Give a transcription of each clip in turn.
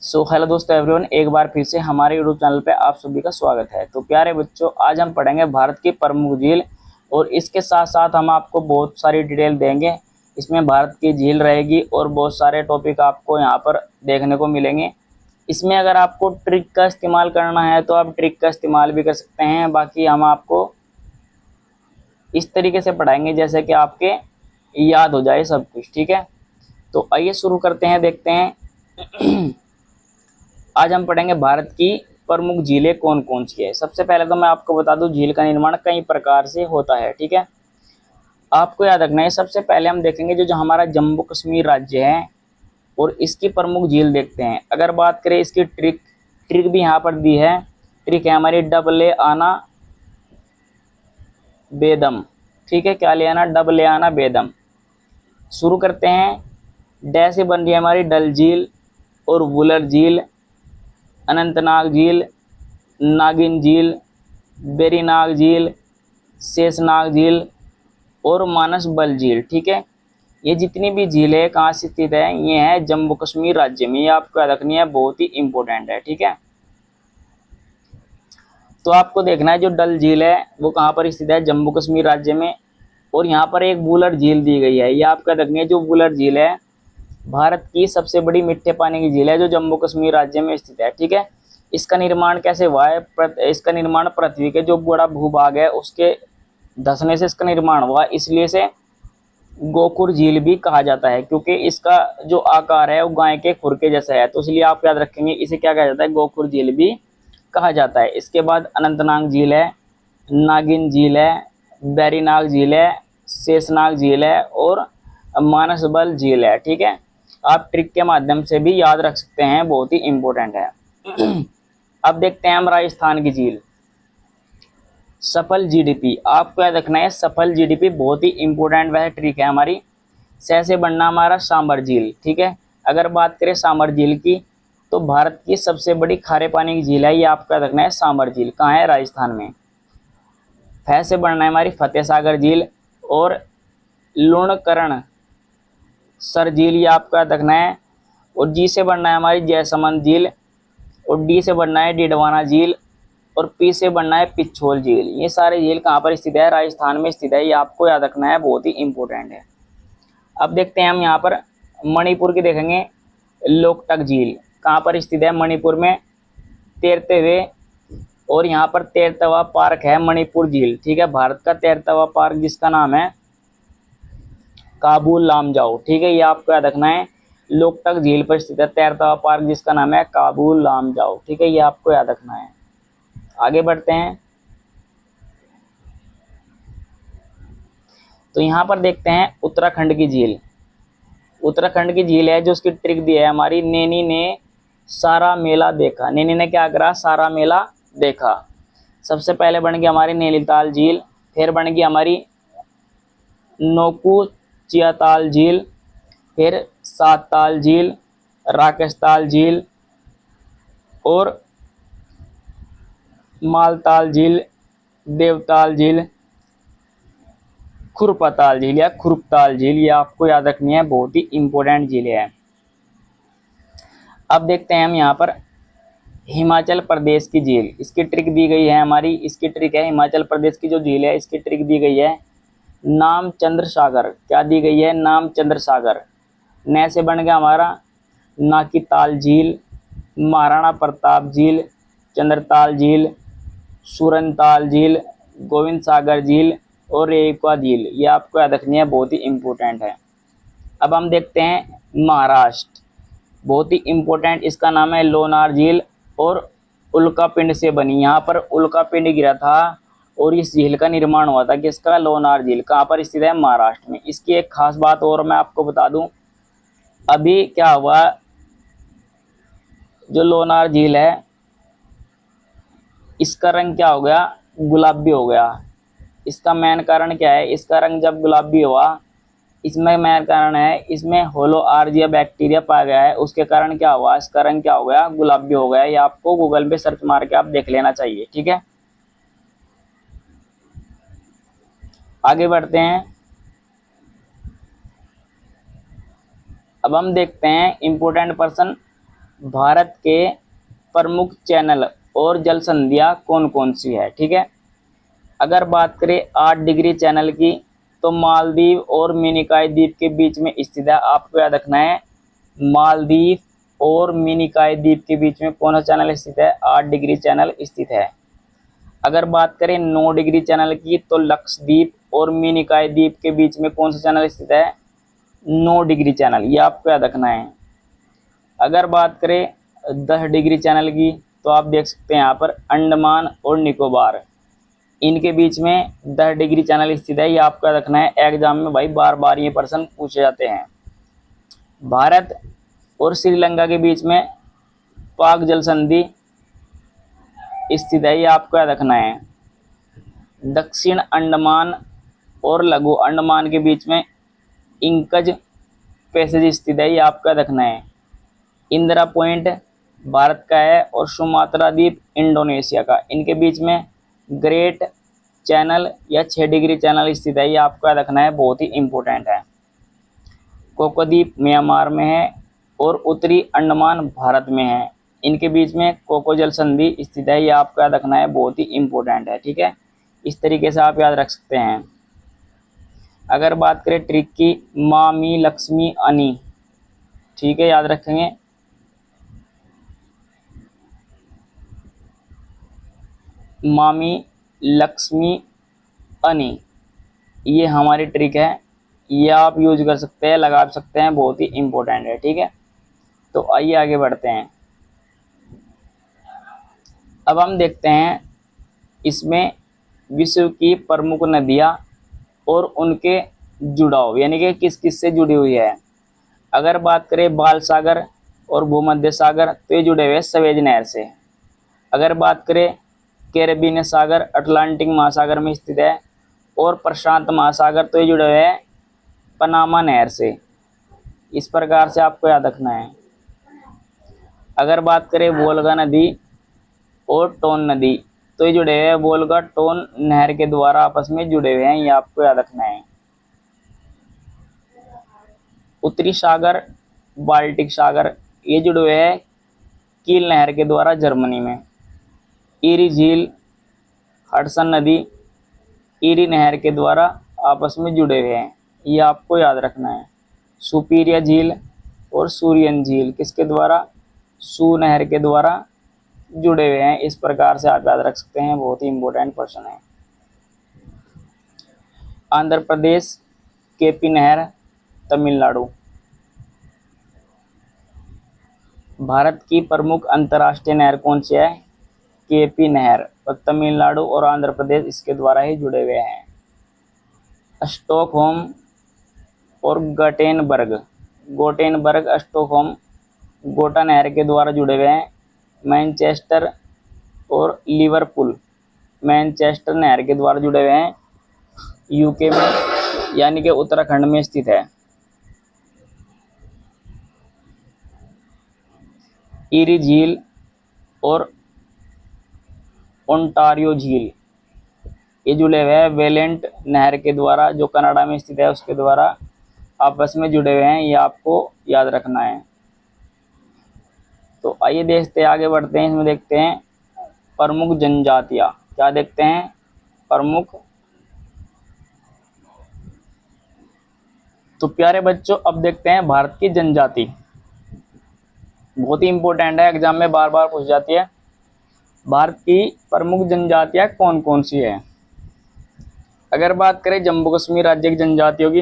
So hello दोस्तों everyone, एक बार फिर से हमारे यूट्यूब चैनल पे आप सभी का स्वागत है। तो प्यारे बच्चों, आज हम पढ़ेंगे भारत की प्रमुख झील और इसके साथ साथ हम आपको बहुत सारी डिटेल देंगे। इसमें भारत की झील रहेगी और बहुत सारे टॉपिक आपको यहाँ पर देखने को मिलेंगे। इसमें अगर आपको ट्रिक का इस्तेमाल करना है तो आप ट्रिक का इस्तेमाल भी कर सकते हैं। बाकी हम आपको इस तरीके से पढ़ाएंगे जैसे कि आपके याद हो जाए सब कुछ, ठीक है। तो आइए शुरू करते हैं, देखते हैं। आज हम पढ़ेंगे भारत की प्रमुख झीलें कौन कौन सी है। सबसे पहले तो मैं आपको बता दूं, झील का निर्माण कई प्रकार से होता है, ठीक है। आपको याद रखना है। सबसे पहले हम देखेंगे जो हमारा जम्मू कश्मीर राज्य है और इसकी प्रमुख झील देखते हैं। अगर बात करें इसकी ट्रिक ट्रिक भी यहाँ पर दी है। ट्रिक है हमारी डबल ए आना बेदम, ठीक है। क्या ले आना? डबल ए आना बेदम। शुरू करते हैं। डै से बन रही है हमारी डल झील और वुलर झील, अनंतनाग झील, नागिन झील, बेरीनाग झील, शेषनाग झील और मानसबल झील, ठीक है। ये जितनी भी झीलें कहाँ से स्थित है, ये है जम्मू कश्मीर राज्य में। ये आपको याद रखनी है, बहुत ही इंपॉर्टेंट है, ठीक है। तो आपको देखना है जो डल झील है वो कहाँ पर स्थित है, जम्मू कश्मीर राज्य में। और यहाँ पर एक वुलर झील दी गई है। ये आपको याद रखनी है, जो वुलर झील है भारत की सबसे बड़ी मीठे पानी की झील है जो जम्मू कश्मीर राज्य में स्थित है, ठीक है। इसका निर्माण कैसे हुआ है? इसका निर्माण पृथ्वी के जो बड़ा भूभाग है उसके धंसने से इसका निर्माण हुआ, इसलिए से गोकुर झील भी कहा जाता है, क्योंकि इसका जो आकार है वो गाय के खुर के जैसा है। तो इसलिए आप याद रखेंगे, इसे क्या कहा जाता है? गोकुर झील भी कहा जाता है। इसके बाद अनंतनाग झील है, नागिन झील है, बैरीनाग झील है, शेषनाग झील है और मानसबल झील है, ठीक है। आप ट्रिक के माध्यम से भी याद रख सकते हैं, बहुत ही इंपॉर्टेंट है। अब देखते हैं हम राजस्थान की झील। सफल जीडीपी, आपको याद रखना है सफल जीडीपी बहुत ही इंपॉर्टेंट वह ट्रिक है हमारी। सह से बनना हमारा सांबर झील, ठीक है। अगर बात करें सांबर झील की तो भारत की सबसे बड़ी खारे पानी की झील है। ये आपको याद रखना है, सांबर झील कहाँ है? राजस्थान में। फै से बनना है हमारी फतेह सागर झील और लुणकरण सर झील, ये आपको याद रखना है। और जी से बनना है हमारी जयसमंद झील और डी से बनना है डिडवाना झील और पी से बनना है पिछोल झील। ये सारे झील कहाँ पर स्थित है? राजस्थान में स्थित है। ये आपको याद रखना है, बहुत ही इंपॉर्टेंट है। अब देखते हैं हम यहाँ पर मणिपुर की देखेंगे। लोकटक झील कहाँ पर स्थित है? मणिपुर में, तैरते हुए। और यहाँ पर तैरता पार्क है मणिपुर झील, ठीक है। भारत का तैरता पार्क जिसका नाम है काबुल लामजाओ, ठीक है। ये आपको याद रखना है, लोकटक झील पर स्थित है तैरता हुआ पार्क जिसका नाम है काबुल लामजाओ, ठीक है। ये आपको याद रखना है। आगे बढ़ते हैं। तो यहाँ पर देखते हैं उत्तराखंड की झील। उत्तराखंड की झील है जो उसकी ट्रिक दी है हमारी, नैनी ने सारा मेला देखा। नैनी ने क्या करा? सारा मेला देखा। सबसे पहले बन गई हमारी नैनीताल झील, फिर बन गई हमारी नोकू चियाताल झील, फिर सातताल झील, राकेशताल झील और मालताल झील, देवताल झील, खुरपताल झील या खुरपताल झील। ये आपको याद रखनी है, बहुत ही इंपॉर्टेंट झील है। अब देखते हैं हम यहाँ पर हिमाचल प्रदेश की झील। इसकी ट्रिक दी गई है हमारी, इसकी ट्रिक है हिमाचल प्रदेश की जो झील है इसकी ट्रिक दी गई है नाम चंद्र सागर। क्या दी गई है? नाम चंद्र सागर। न से बन गया हमारा नाकीताल झील, महाराणा प्रताप झील, चंद्रताल झील, सूरनताल झील, गोविंद सागर झील और रेवा झील। ये आपको याद रखनी है, बहुत ही इंपॉर्टेंट है। अब हम देखते हैं महाराष्ट्र, बहुत ही इंपॉर्टेंट, इसका नाम है लोनार झील और उल्का पिंड से बनी। यहाँ पर उल्का पिंड गिरा था और इस झील का निर्माण हुआ था। किसका? लोनार झील। कहाँ पर स्थित है? महाराष्ट्र में। इसकी एक खास बात और मैं आपको बता दूं, अभी क्या हुआ, जो लोनार झील है इसका रंग क्या हो गया? गुलाबी हो गया। इसका मेन कारण क्या है? इसका रंग जब गुलाबी हुआ, इसमें मेन कारण है इसमें होलो आर्जिया बैक्टीरिया पाया गया है, उसके कारण क्या हुआ? इसका रंग क्या हो गया? गुलाबी हो गया। ये आपको गूगल पे सर्च मार के आप देख लेना चाहिए, ठीक है। आगे बढ़ते हैं। अब हम देखते हैं इंपॉर्टेंट पर्सन भारत के प्रमुख चैनल और जल संधियाँ कौन कौन सी है। ठीक है, अगर बात करें 8 डिग्री चैनल की, तो मालदीव और मिनिकॉय द्वीप के बीच में स्थित है। आपको याद रखना है, मालदीव और मिनिकॉय द्वीप के बीच में कौन सा चैनल स्थित है, 8 डिग्री चैनल स्थित है। अगर बात करें 9 डिग्री चैनल की, तो लक्षद्वीप और मिनिकॉय द्वीप के बीच में कौन सा चैनल स्थित है, 9 डिग्री चैनल, ये आपको याद रखना है। अगर बात करें 10 डिग्री चैनल की, तो आप देख सकते हैं यहाँ पर अंडमान और निकोबार, इनके बीच में 10 डिग्री चैनल स्थित है। ये आपको याद रखना है, एग्जाम में भाई बार बार ये प्रश्न पूछे जाते हैं। भारत और श्रीलंका के बीच में पाक जल संधि स्थित है, ये आपको याद रखना है। दक्षिण अंडमान और लघु अंडमान के बीच में इंकज पैसेज स्थित है, ये आपको याद रखना है। इंदिरा पॉइंट भारत का है और सुमात्रा द्वीप इंडोनेशिया का, इनके बीच में ग्रेट चैनल या 6 डिग्री चैनल स्थित है, ये आपको याद रखना है, बहुत ही इंपॉर्टेंट है। कोको द्वीप म्यांमार में है और उत्तरी अंडमान भारत में है, इनके बीच में कोको जल संधि स्थित है, ये आपको याद रखना है, बहुत ही इंपॉर्टेंट है। ठीक है, इस तरीके से आप याद रख सकते हैं। अगर बात करें ट्रिक की, मामी लक्ष्मी अनी, ठीक है, याद रखेंगे। मामी लक्ष्मी अनी, ये हमारी ट्रिक है, ये आप यूज कर सकते हैं, लगा सकते हैं, बहुत ही इंपॉर्टेंट है। ठीक है, तो आइए आगे बढ़ते हैं। अब हम देखते हैं इसमें विश्व की प्रमुख नदियाँ और उनके जुड़ाव, यानी कि किस किस से जुड़ी हुई है। अगर बात करें बाल सागर और भूमध्य सागर, तो ये जुड़े हुए हैं सवेज नहर से। अगर बात करें कैरेबियन सागर अटलांटिक महासागर में स्थित है, और प्रशांत महासागर, तो ये जुड़े हुए हैं पनामा नहर से। इस प्रकार से आपको याद रखना है। अगर बात करें वोल्गा नदी और टोन नदी, तो ये जुड़े हुए हैं वोल्गा टोन नहर के द्वारा आपस में जुड़े हुए हैं, ये आपको याद रखना है। उत्तरी सागर बाल्टिक सागर, ये जुड़े हुए हैं कील नहर के द्वारा जर्मनी में। ईरी झील हडसन नदी ईरी नहर के द्वारा आपस में जुड़े हुए हैं, ये आपको याद रखना है। सुपीरिया झील और सूरियन झील किसके द्वारा, सू नहर के द्वारा जुड़े हुए हैं। इस प्रकार से आप याद रख सकते हैं, बहुत ही इंपॉर्टेंट क्वेश्चन है। आंध्र प्रदेश केपी नहर तमिलनाडु। भारत की प्रमुख अंतर्राष्ट्रीय नहर कौन सी है, केपी नहर, और तमिलनाडु और आंध्र प्रदेश इसके द्वारा ही जुड़े हुए हैं। स्टॉकहोम और गोटेनबर्ग स्टॉकहोम गोटा नहर के द्वारा जुड़े हुए हैं। मैनचेस्टर और लिवरपूल मैनचेस्टर नहर के द्वारा जुड़े हुए हैं, यूके में, यानी कि उत्तराखंड में स्थित है। ईरी झील और ओंटारियो झील, ये जुड़े हुए हैं वेलेंट नहर के द्वारा, जो कनाडा में स्थित है, उसके द्वारा आपस में जुड़े हुए हैं, ये आपको याद रखना है। तो आइए देखते हैं, आगे बढ़ते हैं। इसमें देखते हैं प्रमुख जनजातियाँ, क्या देखते हैं, प्रमुख। तो प्यारे बच्चों, अब देखते हैं भारत की जनजाति, बहुत ही इंपॉर्टेंट है, एग्जाम में बार बार पूछ जाती है। भारत की प्रमुख जनजातियाँ कौन कौन सी है। अगर बात करें जम्मू कश्मीर राज्य की जनजातियों की,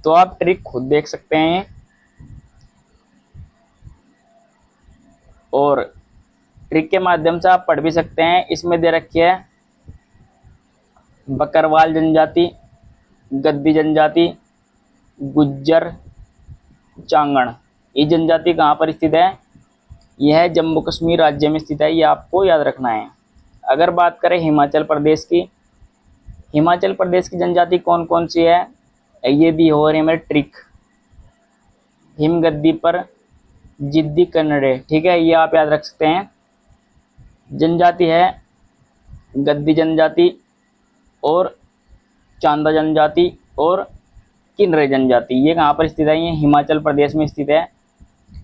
तो आप ट्रिक खुद देख सकते हैं, और ट्रिक के माध्यम से आप पढ़ भी सकते हैं। इसमें दे रखी है बकरवाल जनजाति, गद्दी जनजाति, गुज्जर, चांगण। ये जनजाति कहाँ पर स्थित है, यह जम्मू कश्मीर राज्य में स्थित है, ये आपको याद रखना है। अगर बात करें हिमाचल प्रदेश की, हिमाचल प्रदेश की जनजाति कौन कौन सी है, ये भी हो रही है मेरे ट्रिक। हिमगद्दी पर जिद्दी कन्नड़े, ठीक है, ये आप याद रख सकते हैं। जनजाति है गद्दी जनजाति और चांदा जनजाति और किन्नरे जनजाति, ये कहाँ पर स्थित है, ये हिमाचल प्रदेश में स्थित है।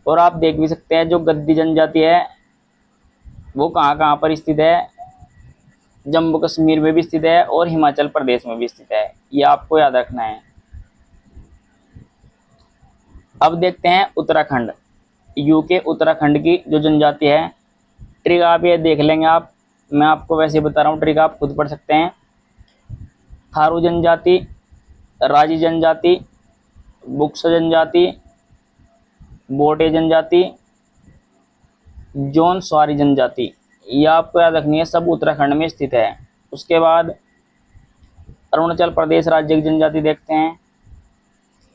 और आप देख भी सकते हैं जो गद्दी जनजाति है वो कहाँ कहाँ पर स्थित है, जम्मू कश्मीर में भी स्थित है और हिमाचल प्रदेश में भी स्थित है, ये आपको याद रखना है। अब देखते हैं उत्तराखंड, यूके उत्तराखंड की जो जनजाति है, ट्रिक आप ये देख लेंगे आप, मैं आपको वैसे बता रहा हूँ, ट्रिक आप खुद पढ़ सकते हैं। थारू जनजाति, राजी जनजाति, बुक्सा जनजाति, बोटे जनजाति, जौन स्वारी जनजाति, ये आपको याद रखनी है, सब उत्तराखंड में स्थित है। उसके बाद अरुणाचल प्रदेश राज्य की जनजाति देखते हैं।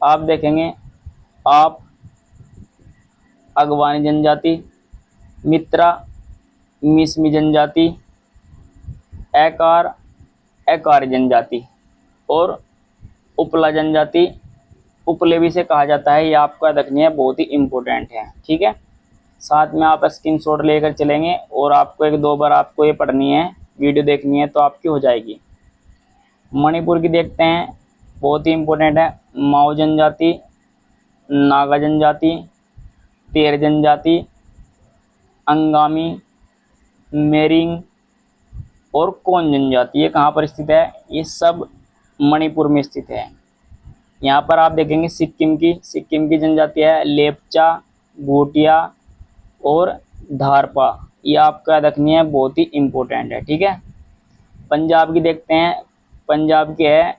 आप देखेंगे आप अगवानी जनजाति, मित्रा, मिसमी जनजाति, एकार, एकारी जनजाति और उपला जनजाति, उपलेवी से कहा जाता है, ये आपको याद रखनी है, बहुत ही इम्पोर्टेंट है। ठीक है, साथ में आप स्क्रीनशॉट लेकर चलेंगे और आपको 1-2 बार आपको ये पढ़नी है, वीडियो देखनी है तो आपकी हो जाएगी। मणिपुर की देखते हैं, बहुत ही इम्पोर्टेंट है। माओ जनजाति, नागा जनजाति, तेर जनजाति, अंगामी, मेरिंग और कौन जनजाति, ये कहाँ पर स्थित है, ये सब मणिपुर में स्थित है। यहाँ पर आप देखेंगे सिक्किम की जनजाति है लेपचा, भूटिया और धारपा, ये आपको याद रखनी है, बहुत ही इम्पोर्टेंट है। ठीक है, पंजाब की देखते हैं, पंजाब की है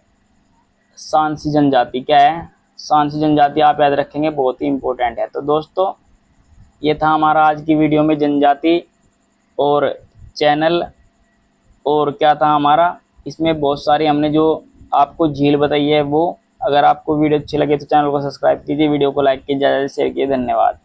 सांसी जनजाति, क्या है, सांसी जनजाति, आप याद रखेंगे, बहुत ही इम्पोर्टेंट है। तो दोस्तों ये था हमारा आज की वीडियो में जनजाति और चैनल, और क्या था हमारा, इसमें बहुत सारी हमने जो आपको झील बताई है वो। अगर आपको वीडियो अच्छी लगे तो चैनल को सब्सक्राइब कीजिए, वीडियो को लाइक कीजिए, ज़्यादा से शेयर कीजिए। धन्यवाद।